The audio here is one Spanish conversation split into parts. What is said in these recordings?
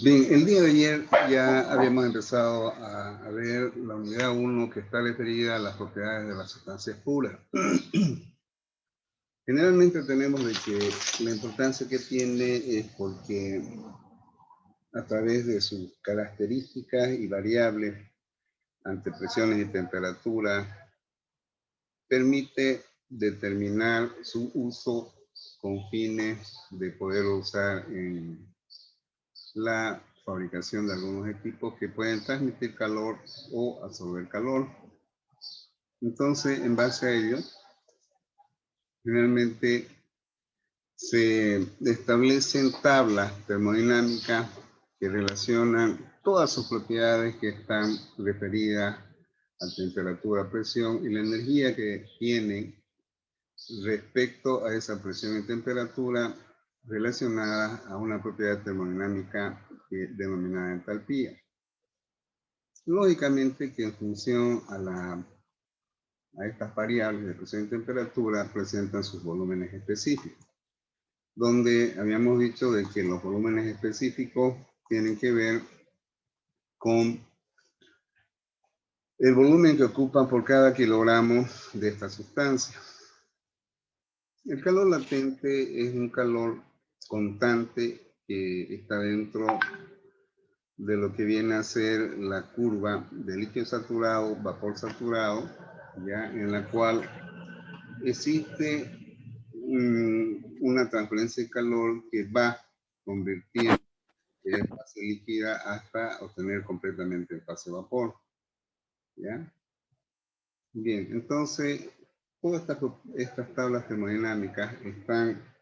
Bien, el día de ayer ya habíamos empezado a ver la unidad 1 que está referida a las propiedades de las sustancias puras. Generalmente tenemos de que la importancia que tiene es porque a través de sus características y variables ante presiones y temperaturas permite determinar su uso con fines de poderlo usar en la fabricación de algunos equipos que pueden transmitir calor o absorber calor. Entonces, en base a ello, generalmente se establecen tablas termodinámicas que relacionan todas sus propiedades que están referidas a temperatura, presión y la energía que tienen respecto a esa presión y temperatura relacionadas a una propiedad termodinámica denominada entalpía. Lógicamente que en función a estas variables de presión y temperatura presentan sus volúmenes específicos, donde habíamos dicho de que los volúmenes específicos tienen que ver con el volumen que ocupan por cada kilogramo de esta sustancia. El calor latente es un calor constante que está dentro de lo que viene a ser la curva de líquido saturado, vapor saturado, ya en la cual existe una transferencia de calor que va convirtiendo en fase líquida hasta obtener completamente el fase vapor. ¿Ya? Bien, entonces todas estas tablas termodinámicas están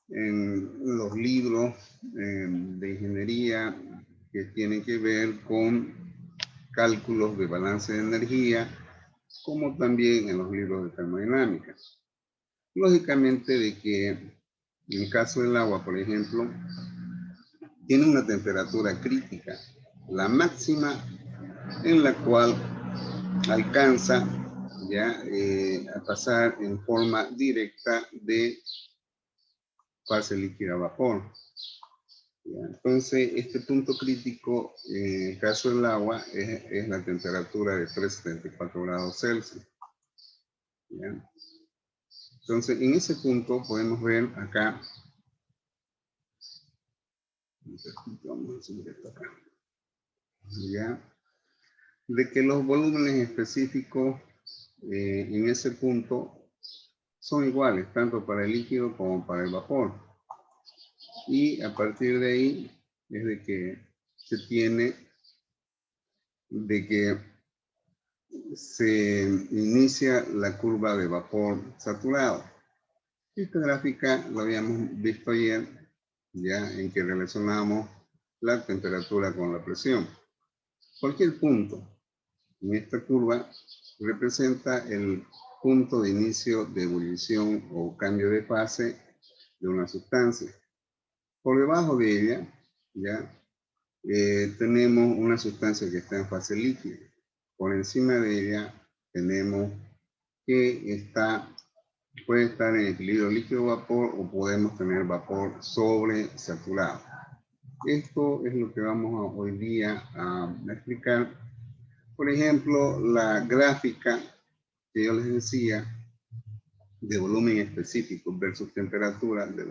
en los libros de ingeniería que tienen que ver con cálculos de balance de energía, como también en los libros de termodinámica. Lógicamente de que en el caso del agua, por ejemplo, tiene una temperatura crítica, la máxima en la cual alcanza ya a pasar en forma directa de fase líquida a vapor. ¿Ya? Entonces, este punto crítico, en el caso del agua, es la temperatura de 374 grados Celsius. ¿Ya? Entonces, en ese punto podemos ver acá, vamos a subir esto acá, ¿ya? De que los volúmenes específicos en ese punto son iguales, tanto para el líquido como para el vapor. Y a partir de ahí es de que se tiene de que se inicia la curva de vapor saturado. Esta gráfica la habíamos visto ayer, ya en que relacionamos la temperatura con la presión. Cualquier punto en esta curva representa el punto de inicio de ebullición o cambio de fase de una sustancia. Por debajo de ella, ya tenemos una sustancia que está en fase líquida. Por encima de ella tenemos que puede estar en equilibrio líquido-vapor o podemos tener vapor sobresaturado. Esto es lo que vamos hoy día a explicar. Por ejemplo, la gráfica que yo les decía de volumen específico versus temperatura de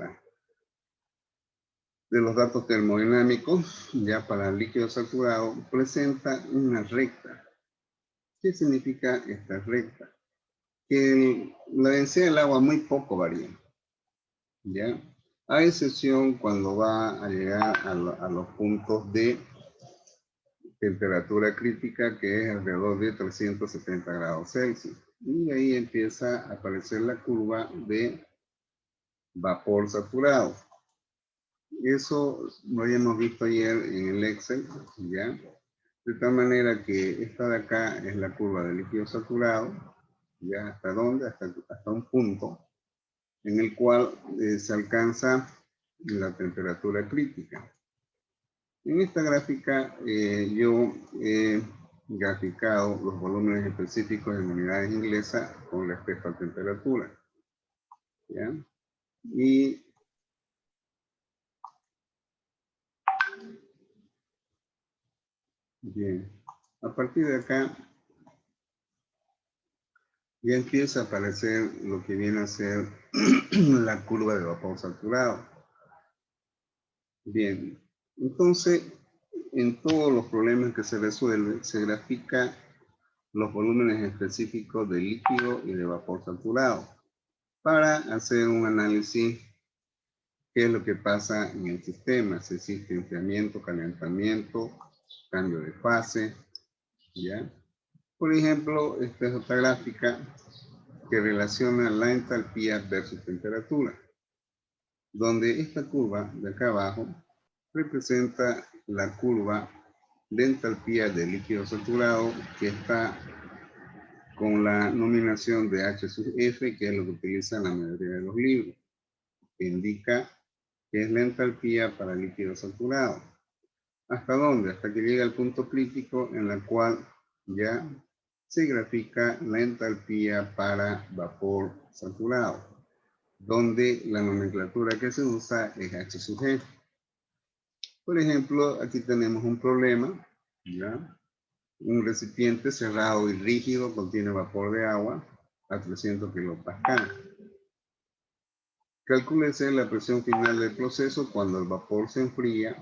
los datos termodinámicos, ya para el líquido saturado, presenta una recta. ¿Qué significa esta recta? Que la densidad del agua muy poco varía, ¿ya? A excepción cuando va a llegar a los puntos de temperatura crítica, que es alrededor de 370 grados Celsius. Y ahí empieza a aparecer la curva de vapor saturado. Eso lo habíamos visto ayer en el Excel, ¿ya? De tal manera que esta de acá es la curva de líquido saturado, ¿ya? ¿Hasta dónde? Hasta un punto en el cual se alcanza la temperatura crítica. En esta gráfica yo he graficado los volúmenes específicos en unidades inglesas con respecto a temperatura, ¿ya? Y Bien, a partir de acá ya empieza a aparecer lo que viene a ser la curva de vapor saturado. Bien, entonces en todos los problemas que se resuelven se grafica los volúmenes específicos de líquido y de vapor saturado para hacer un análisis qué es lo que pasa en el sistema, si existe enfriamiento, calentamiento, cambio de fase, ¿ya? Por ejemplo, esta es otra gráfica que relaciona la entalpía versus temperatura, donde esta curva de acá abajo representa la curva de entalpía de líquido saturado que está con la nominación de H sub F, que es lo que utilizan la mayoría de los libros, que indica que es la entalpía para líquido saturado. ¿Hasta dónde? Hasta que llega al punto crítico en la cual ya se grafica la entalpía para vapor saturado, donde la nomenclatura que se usa es H sub G. Por ejemplo, aquí tenemos un problema, ¿ya? Un recipiente cerrado y rígido contiene vapor de agua a 300 kilopascal. Calcúlese la presión final del proceso cuando el vapor se enfría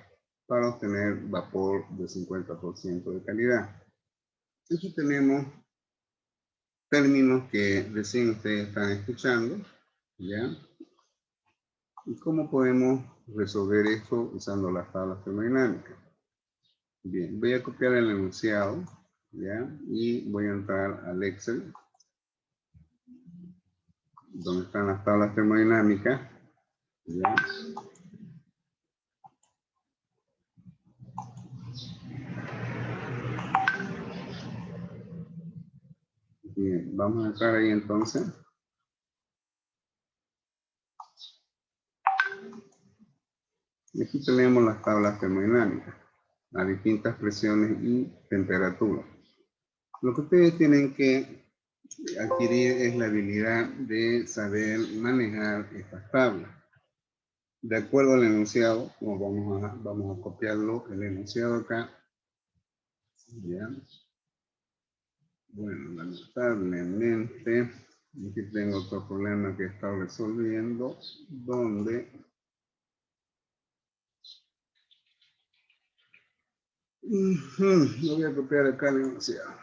para obtener vapor de 50% de calidad. Aquí tenemos términos que recién ustedes están escuchando, ¿ya? ¿Y cómo podemos resolver esto usando las tablas termodinámicas? Bien, voy a copiar el enunciado, ¿ya? Y voy a entrar al Excel, donde están las tablas termodinámicas, ¿ya? Bien, vamos a entrar ahí entonces. Y aquí tenemos las tablas termodinámicas, a distintas presiones y temperaturas. Lo que ustedes tienen que adquirir es la habilidad de saber manejar estas tablas. De acuerdo al enunciado, como vamos a copiarlo, el enunciado acá. ¿Ya? Bueno, lamentablemente, aquí tengo otro problema que he estado resolviendo, donde lo voy a copiar acá el enunciado.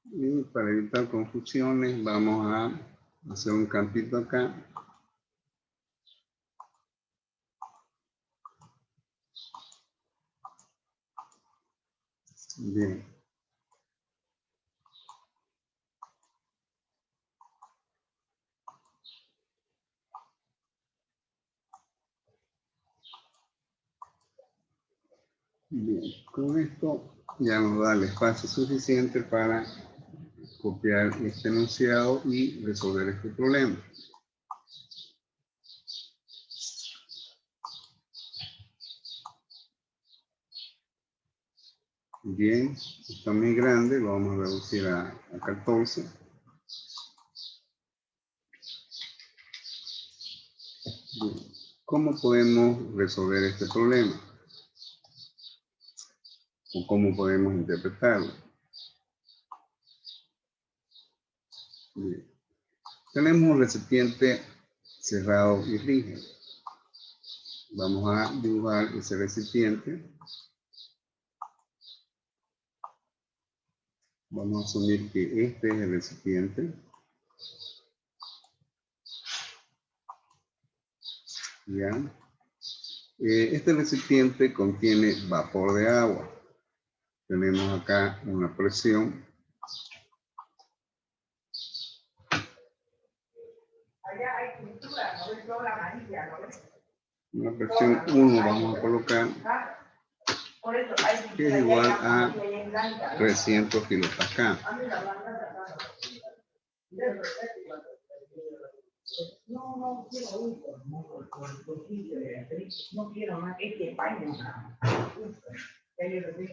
Y para evitar confusiones, vamos a hacer un campito acá. Bien. Bien, con esto ya nos da el espacio suficiente para copiar este enunciado y resolver este problema. Bien, está muy grande, lo vamos a reducir a 14. Bien. ¿Cómo podemos resolver este problema? ¿O cómo podemos interpretarlo? Bien. Tenemos un recipiente cerrado y rígido. Vamos a dibujar ese recipiente. Vamos a asumir que este es el recipiente. ¿Ya? Este recipiente contiene vapor de agua. Tenemos acá una presión. Una presión 1 vamos a colocar, que es igual a 300 kilopascal.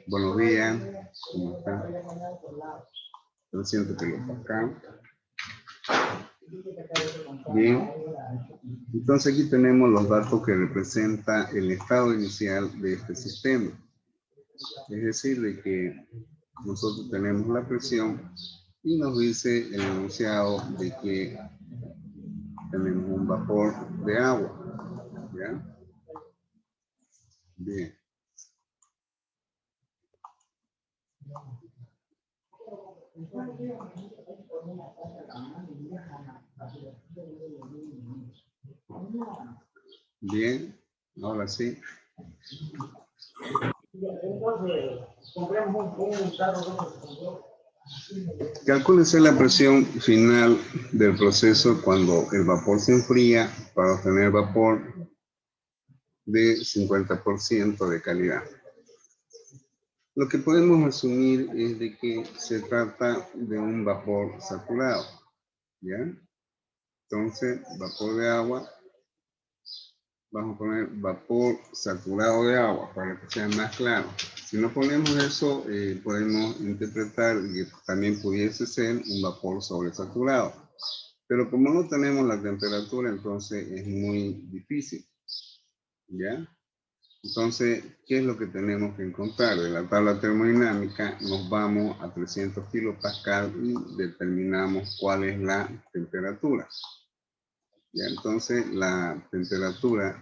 Buenos días, ¿cómo están? 300 kilopascal. Bien. Entonces aquí tenemos los datos que representa el estado inicial de este sistema. Es decir, de que nosotros tenemos la presión y nos dice el enunciado de que tenemos un vapor de agua. ¿Ya? Bien. Bien, ahora sí. Calcúlese la presión final del proceso cuando el vapor se enfría para obtener vapor de 50% de calidad. Lo que podemos asumir es de que se trata de un vapor saturado, ¿ya? Entonces, vapor de agua, vamos a poner vapor saturado de agua para que sea más claro. Si no ponemos eso, podemos interpretar que también pudiese ser un vapor sobresaturado. Pero como no tenemos la temperatura, entonces es muy difícil, ¿ya? Entonces, ¿qué es lo que tenemos que encontrar? De la tabla termodinámica nos vamos a 300 kilopascal y determinamos cuál es la temperatura. ¿Ya? Entonces, la temperatura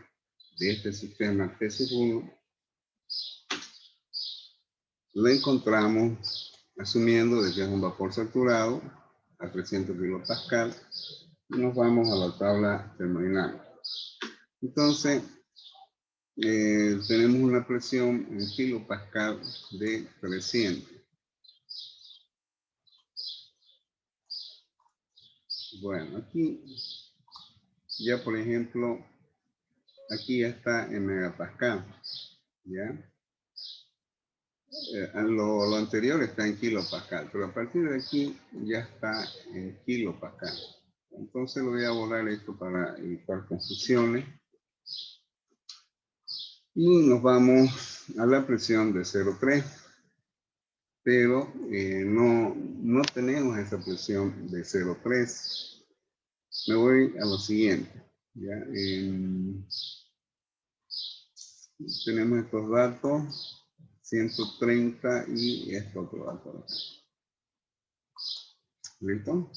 de este sistema T1 la encontramos asumiendo de que es un vapor saturado a 300 kilopascal y nos vamos a la tabla termodinámica. Entonces, tenemos una presión en kilopascal de 300. Bueno, aquí ya por ejemplo, aquí ya está en megapascal, ¿ya? Lo anterior está en kilopascal, pero a partir de aquí ya está en kilopascal. Entonces lo voy a borrar esto para evitar confusiones. Y nos vamos a la presión de 0,3. Pero no tenemos esa presión de 0,3. Me voy a lo siguiente. ¿Ya? Tenemos estos datos, 130 y esto otro dato. ¿Listo?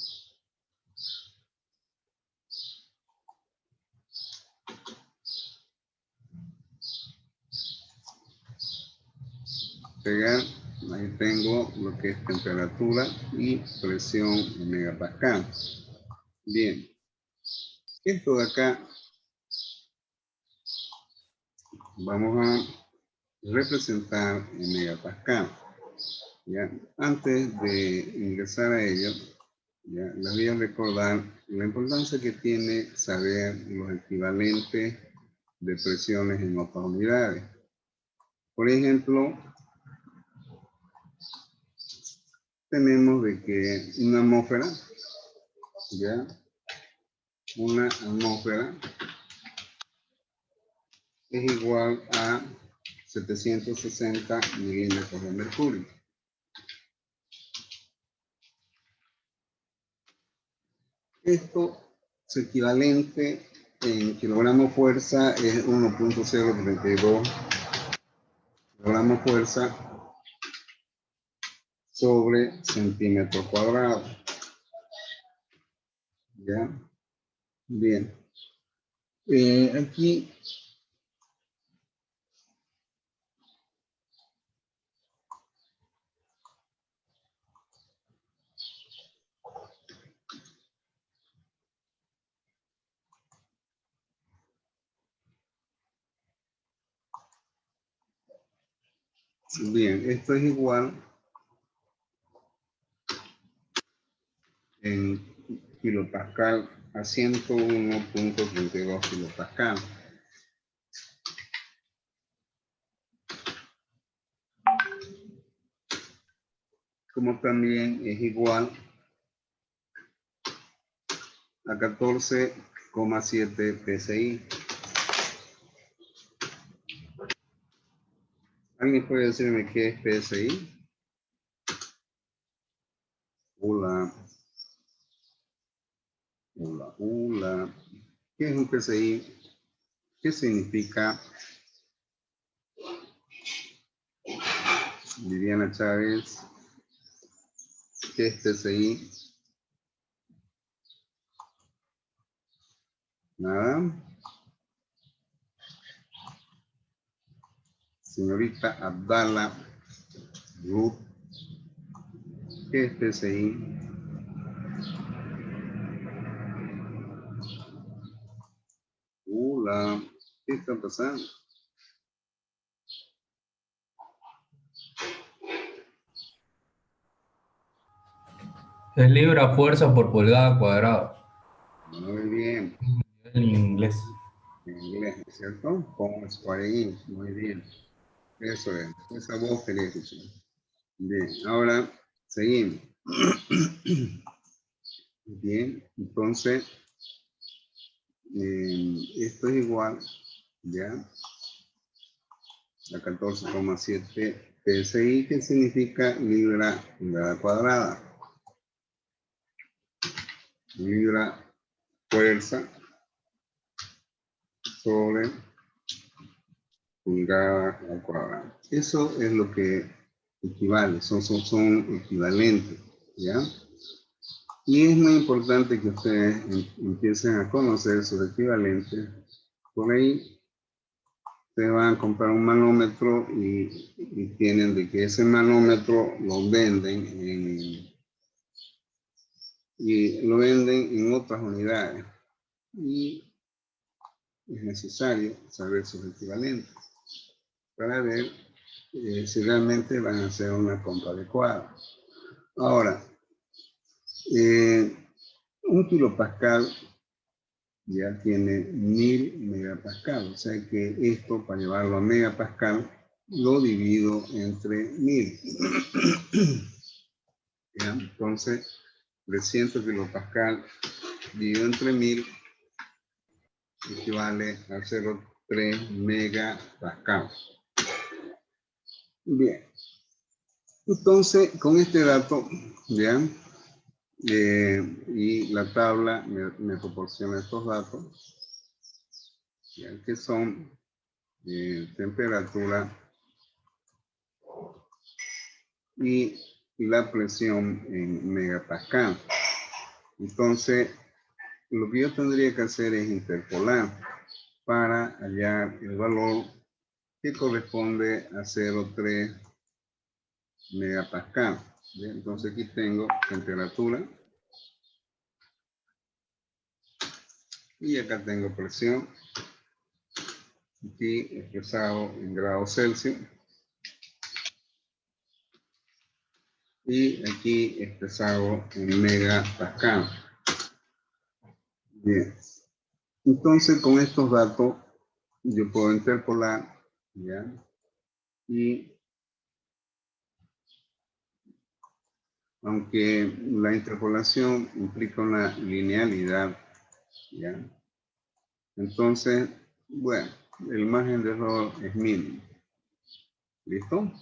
Pegar, ahí tengo lo que es temperatura y presión en megapascal. Bien, esto de acá vamos a representar en megapascal. ¿Ya? Antes de ingresar a ello, ¿ya? Les voy a recordar la importancia que tiene saber los equivalentes de presiones en otras unidades. Por ejemplo, tenemos de que una atmósfera, ¿ya? Una atmósfera es igual a 760 milímetros de mercurio. Esto, su equivalente en kilogramos fuerza es 1.032 kilogramos fuerza sobre centímetro cuadrado. ¿Ya? Bien. Aquí bien, esto es igual en kilopascal a 101.32 kilopascal. Como también es igual a 14,7 psi. ¿Alguien puede decirme qué es psi? Hola. ¿Qué es un PCI? ¿Qué significa? Viviana Chávez, ¿qué es PCI? Nada. Señorita Abdala Ruth, ¿qué es PCI? ¿Qué está pasando? Es libra fuerza por pulgada cuadrada. Muy bien. En inglés. En inglés, ¿no es cierto? Con square inch, muy bien. Eso es, esa voz quería escuchar. Bien, ahora seguimos. Bien, entonces, esto es igual, ¿ya? A 14,7 PSI, que significa libra cuadrada. Libra fuerza sobre pulgada al cuadrado. Eso es lo que equivale, son equivalentes, ¿ya? Y es muy importante que ustedes empiecen a conocer sus equivalentes. Por ahí se van a comprar un manómetro y tienen de que ese manómetro lo venden en otras unidades. Y es necesario saber sus equivalentes para ver si realmente van a hacer una compra adecuada. Ahora, un kilopascal ya tiene 1000 megapascal, o sea que esto, para llevarlo a megapascal, lo divido entre 1000. ¿Ya? Entonces, 300 kilopascal dividido entre 1000 equivale a 0,3 megapascal. Bien, entonces con este dato, ¿ya? Y la tabla me proporciona estos datos, ¿ya? Que son temperatura y la presión en megapascal. Entonces, lo que yo tendría que hacer es interpolar para hallar el valor que corresponde a 0,3 megapascal. Bien, entonces aquí tengo temperatura y acá tengo presión, aquí expresado en grados Celsius y aquí expresado en megapascal. Bien, entonces con estos datos yo puedo interpolar, ¿ya? Y aunque la interpolación implica una linealidad, ¿ya? Entonces, bueno, el margen de error es mínimo. ¿Listo?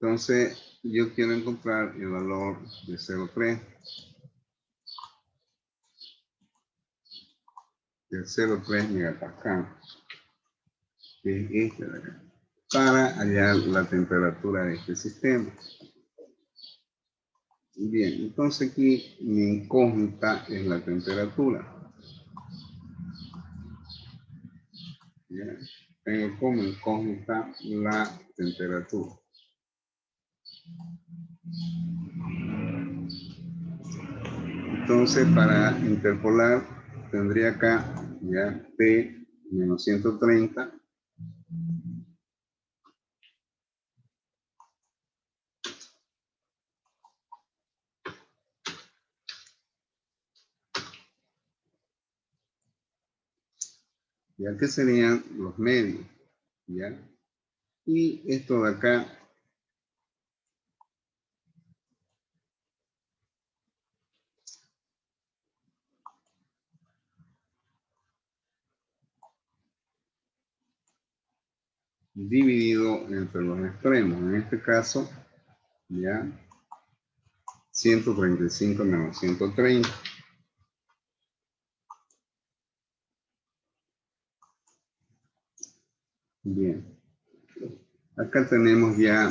Entonces, yo quiero encontrar el valor de 0,3. De 0,3 megapascal, que es este de acá, para hallar la temperatura de este sistema. Bien, entonces aquí mi incógnita es la temperatura. ¿Ya? Tengo como incógnita la temperatura. Entonces, para interpolar, tendría acá ya T menos 130. Ya que serían los medios, ¿ya? Y esto de acá dividido entre los extremos. En este caso, ya 135 menos 130. Bien. Acá tenemos ya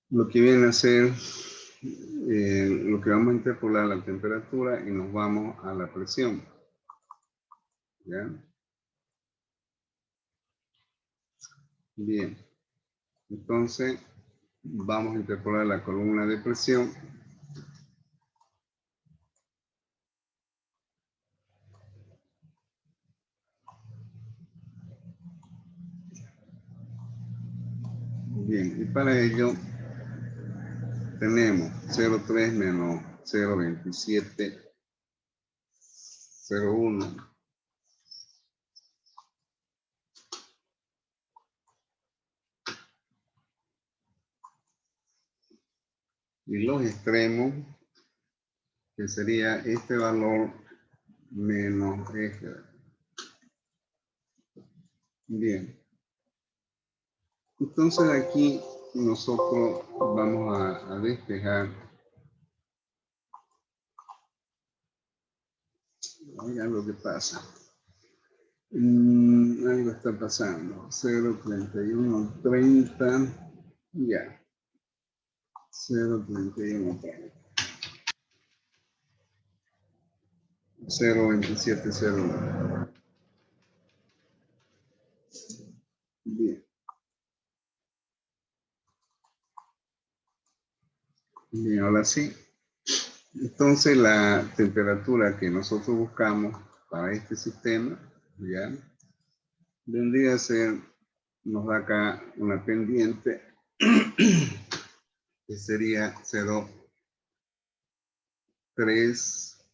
lo que viene a ser lo que vamos a interpolar la temperatura y nos vamos a la presión. ¿Ya? Bien. Entonces, vamos a interpolar la columna de presión. Bien, y para ello tenemos 0,3 menos 0,27, 0,1. Y los extremos, que sería este valor menos este. Bien. Entonces aquí nosotros vamos a despejar. Oigan lo que pasa. Algo está pasando. 0,3130. Ya. 0,3130. 0,2701. Bien. Bien, ahora sí. Entonces la temperatura que nosotros buscamos para este sistema, ya, vendría a ser, nos da acá una pendiente que sería 0,3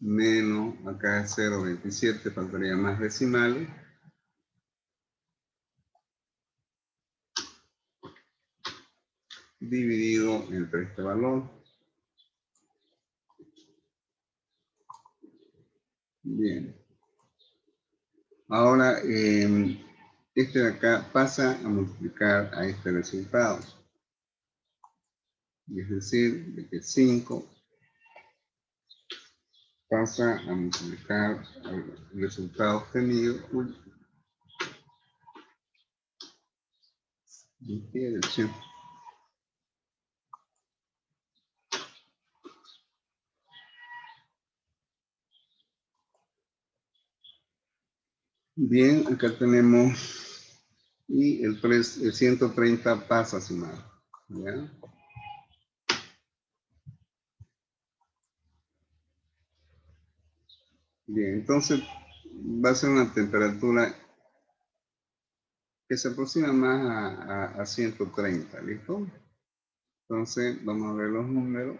menos, acá es 0,27, faltaría más decimales. Dividido entre este valor. Bien. Ahora, este de acá pasa a multiplicar a este resultado. Y es decir, de que 5 pasa a multiplicar al resultado obtenido. Bien, acá tenemos, y el 130 pasa a sumar. ¿Ya? Bien, entonces va a ser una temperatura que se aproxima más a 130, ¿listo? Entonces, vamos a ver los números.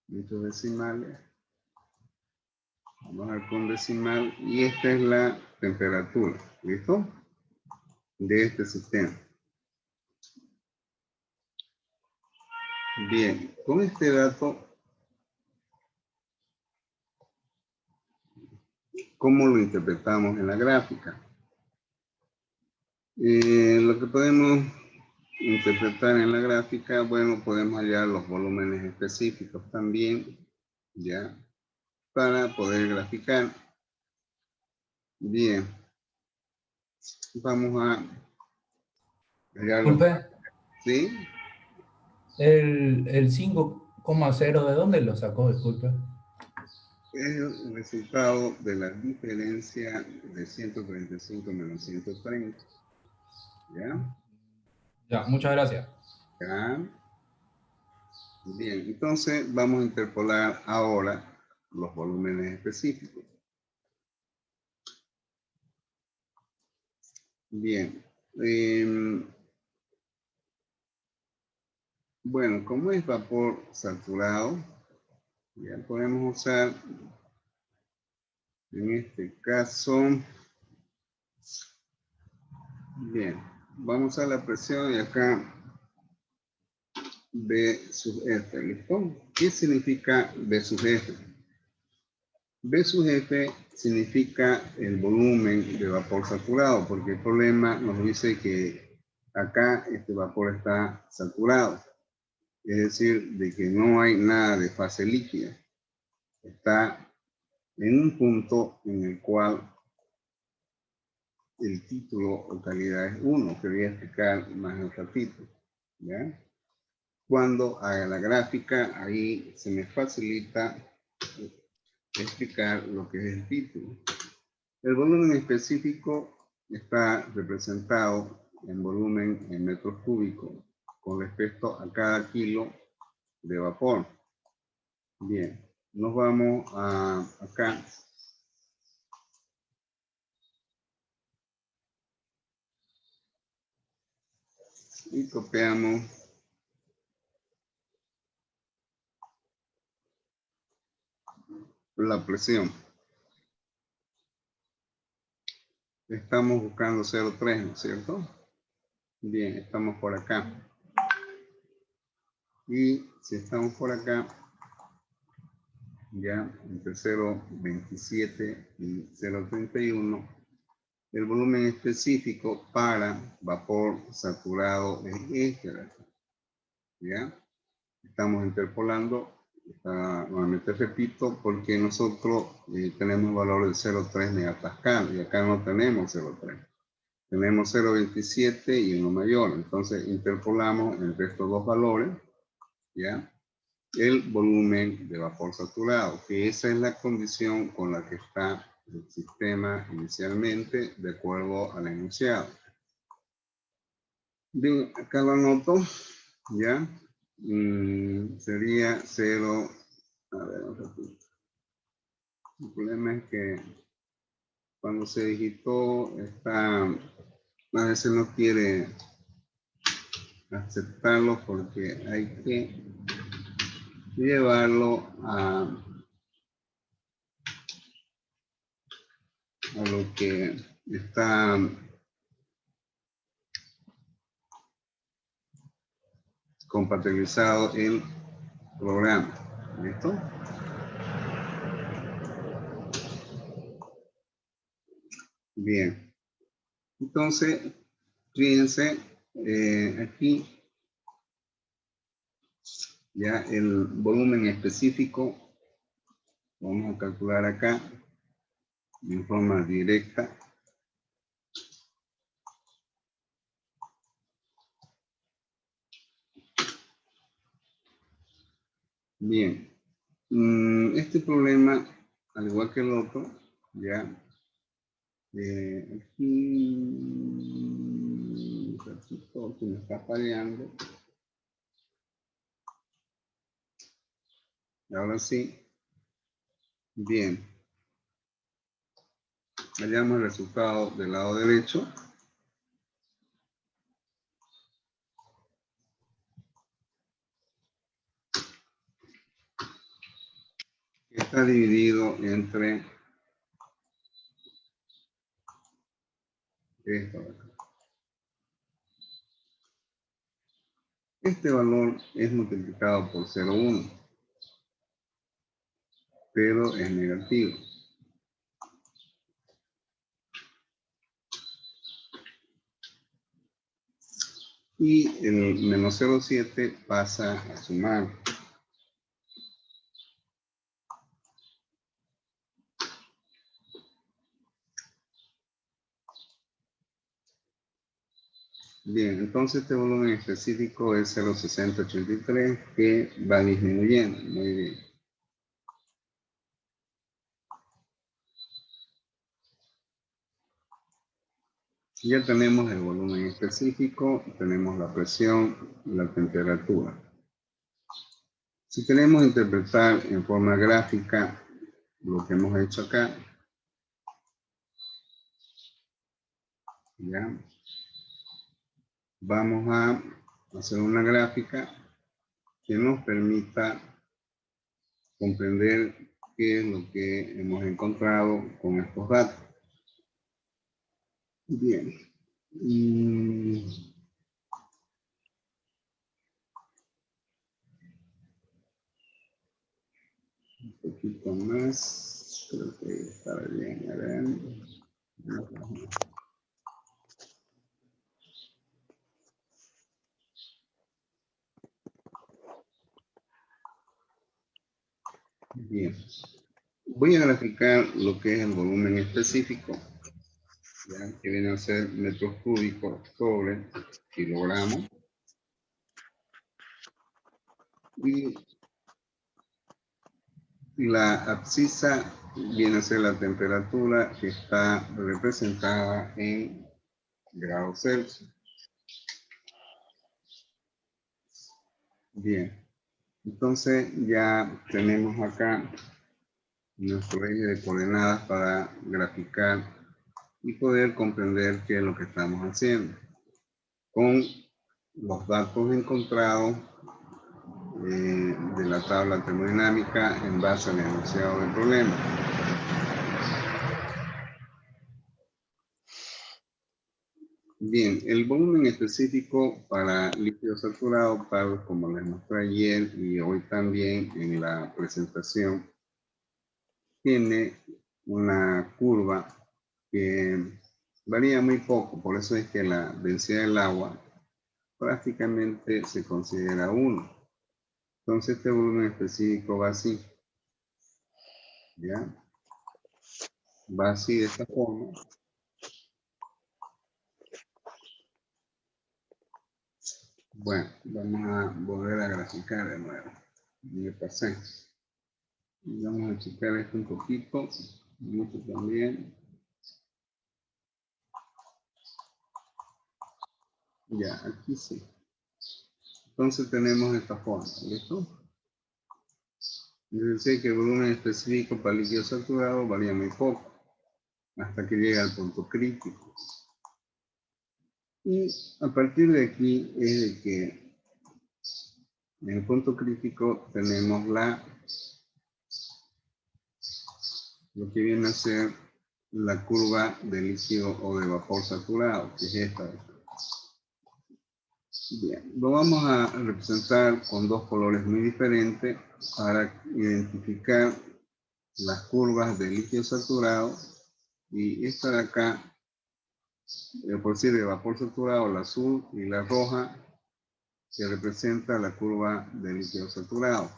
Muchos decimales. Vamos a ver con decimal. Y esta es la temperatura, ¿listo? De este sistema. Bien, con este dato, ¿cómo lo interpretamos en la gráfica? Lo que podemos interpretar en la gráfica, bueno, podemos hallar los volúmenes específicos también, ¿ya? Para poder graficar. Bien. Vamos a hallarlo. Disculpe, ¿Sí? el 5,0, ¿de dónde lo sacó? Disculpe. Es el resultado de la diferencia de 135 menos 130. ¿Ya? Ya, muchas gracias. ¿Ya? Bien, entonces vamos a interpolar ahora los volúmenes específicos. Bien. Bueno, como es vapor saturado, ya podemos usar, en este caso, bien, vamos a la presión y acá B sub F, ¿listo? ¿Qué significa B sub F? B sub F significa el volumen de vapor saturado, porque el problema nos dice que acá este vapor está saturado, es decir, de que no hay nada de fase líquida. está en un punto en el cual el título o calidad es 1, que voy a explicar más al ratito, ¿ya? Cuando haga la gráfica, ahí se me facilita explicar lo que es el título. El volumen específico está representado en volumen en metros cúbicos con respecto a cada kilo de vapor. Bien, nos vamos a acá. Y copiamos la presión. Estamos buscando 0,3, ¿no es cierto? Bien, estamos por acá. Y si estamos por acá, ya entre 0,27 y 0,31, el volumen específico para vapor saturado es este, ¿ya? Estamos interpolando, nuevamente repito, porque nosotros tenemos valor de 0,3 megapascal y acá no tenemos 0,3. Tenemos 0,27 y uno mayor, entonces interpolamos entre estos dos valores, ¿ya? El volumen de vapor saturado, que esa es la condición con la que está el sistema inicialmente, de acuerdo al enunciado. Bien, acá lo anoto, ¿ya? Sería 0, a ver, un ratito. El problema es que cuando se digitó, a veces no quiere aceptarlo porque hay que llevarlo a lo que está compatibilizado el programa. ¿Listo? Bien. Entonces, fíjense, aquí ya el volumen específico, vamos a calcular acá en forma directa. Bien, este problema, al igual que el otro, ya, aquí, un ratito, que me está fallando. Ahora sí, bien. Hallamos el resultado del lado derecho. Está dividido entre esto de acá. Este valor es multiplicado por 0,1, pero es negativo. Y el menos 0,7 pasa a sumar. Bien, entonces este volumen específico es 0,6083 que va disminuyendo. Muy bien. Ya tenemos el volumen específico, tenemos la presión y la temperatura. Si queremos interpretar en forma gráfica lo que hemos hecho acá, ya, vamos a hacer una gráfica que nos permita comprender qué es lo que hemos encontrado con estos datos. Bien. Un poquito más. Creo que está bien. A ver. Bien. Voy a graficar lo que es el volumen específico, ¿ya? Que viene a ser metros cúbicos sobre kilogramos. Y la abscisa viene a ser la temperatura que está representada en grados Celsius. Bien, entonces ya tenemos acá nuestro eje de coordenadas para graficar y poder comprender qué es lo que estamos haciendo con los datos encontrados de la tabla termodinámica en base al enunciado del problema. Bien, el volumen específico para líquido saturado, tal como les mostré ayer y hoy también en la presentación, tiene una curva que varía muy poco, por eso es que la densidad del agua prácticamente se considera 1. Entonces este volumen específico va así, ¿ya? Va así de esta forma. Bueno, vamos a volver a graficar de nuevo. Me pasé. Vamos a checar esto un poquito. Mucho también. Ya, aquí sí. Entonces tenemos esta forma, ¿listo? Les decía que el volumen específico para líquido saturado varía muy poco, hasta que llega al punto crítico. Y a partir de aquí es de que en el punto crítico tenemos lo que viene a ser la curva de líquido o de vapor saturado, que es esta. Bien, lo vamos a representar con dos colores muy diferentes para identificar las curvas de líquido saturado, y esta de acá, por decir de vapor saturado, la azul, y la roja, que representa la curva de líquido saturado.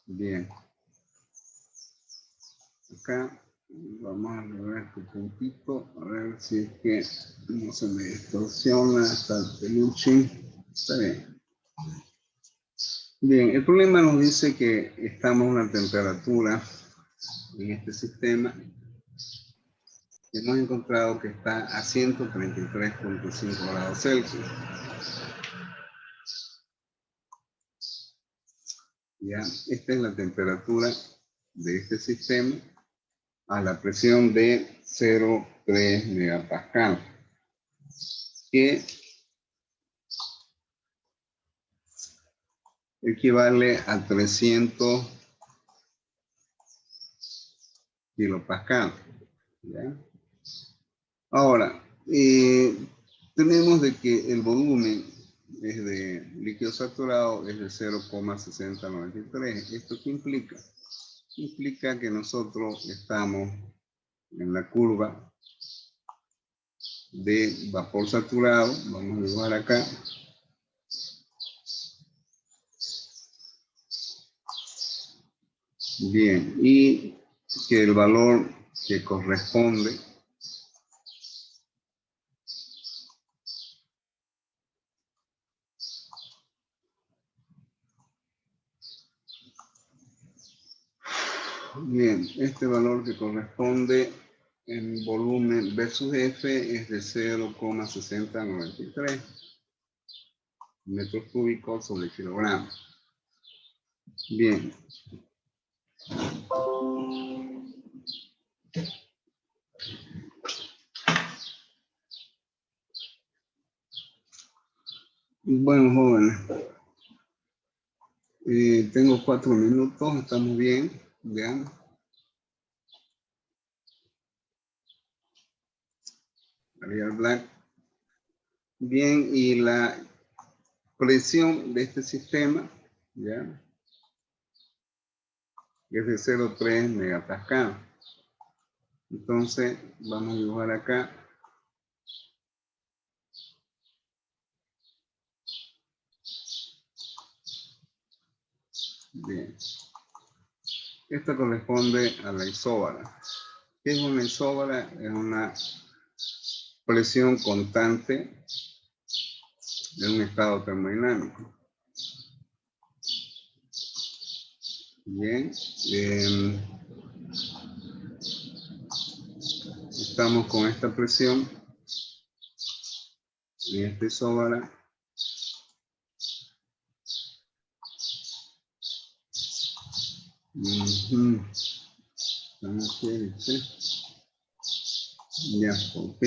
Bien. Acá vamos a ver este puntito, a ver si es que no se me distorsiona hasta el peluche. Está bien. Bien, el problema nos dice que estamos a una temperatura en este sistema que hemos encontrado que está a 133.5 grados Celsius. Ya, esta es la temperatura de este sistema a la presión de 0,3 megapascal, que equivale a 300 kilopascal. ¿Ya? Ahora, tenemos de que el volumen es de líquido saturado es de 0,6093. ¿Esto qué implica? Implica que nosotros estamos en la curva de vapor saturado. Vamos a dibujar acá. Bien, y que el valor que corresponde bien, este valor que corresponde en volumen versus F es de 0,6093 metros cúbicos sobre kilogramo. Bien. Bueno, jóvenes, tengo 4 minutos, estamos bien, vean. Arial Black. Bien, y la presión de este sistema, ¿ya? Es de 0,3 megapascal. Entonces, vamos a dibujar acá Bien. Esto corresponde a la isóbara. ¿Qué es una isóbara? Es una presión constante de un estado termodinámico. Bien. Estamos con esta presión en esta isóbara. Estamos aquí, ¿sí? Ya, ok.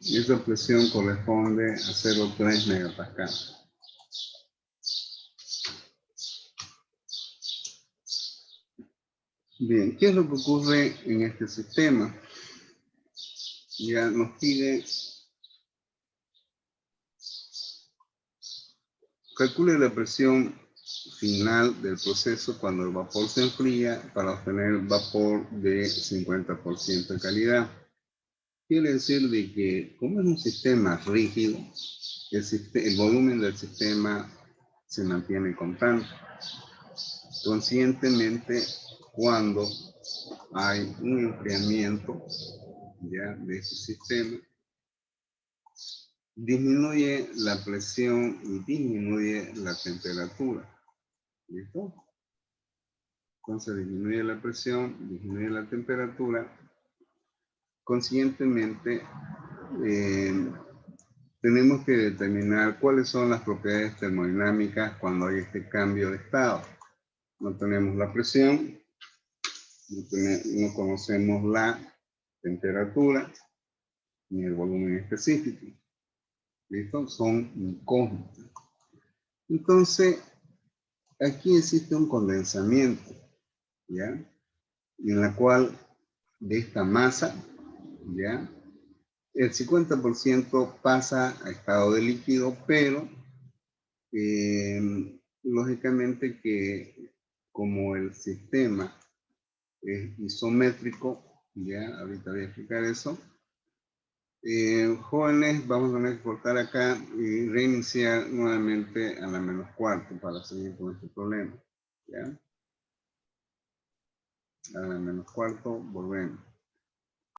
Esa presión corresponde a 0,3 megapascal. Bien, ¿qué es lo que ocurre en este sistema? Ya nos pide, calcule la presión final del proceso cuando el vapor se enfría para obtener vapor de 50% de calidad. Quiere decir de que como es un sistema rígido, el volumen del sistema se mantiene constante. Conscientemente, cuando hay un enfriamiento ya de ese sistema, disminuye la presión y disminuye la temperatura. ¿Listo? Entonces disminuye la presión, disminuye la temperatura. Conscientemente tenemos que determinar cuáles son las propiedades termodinámicas cuando hay este cambio de estado. No tenemos la presión, no conocemos la temperatura ni el volumen específico. ¿Listo? Son incógnitas. Entonces, aquí existe un condensamiento, ¿ya? En la cual de esta masa, ¿ya? El 50% pasa a estado de líquido, pero lógicamente que como el sistema es isométrico, ya ahorita voy a explicar eso, jóvenes, vamos a tener que cortar acá y reiniciar nuevamente a la -4 para seguir con este problema, ¿ya? A la -4 volvemos.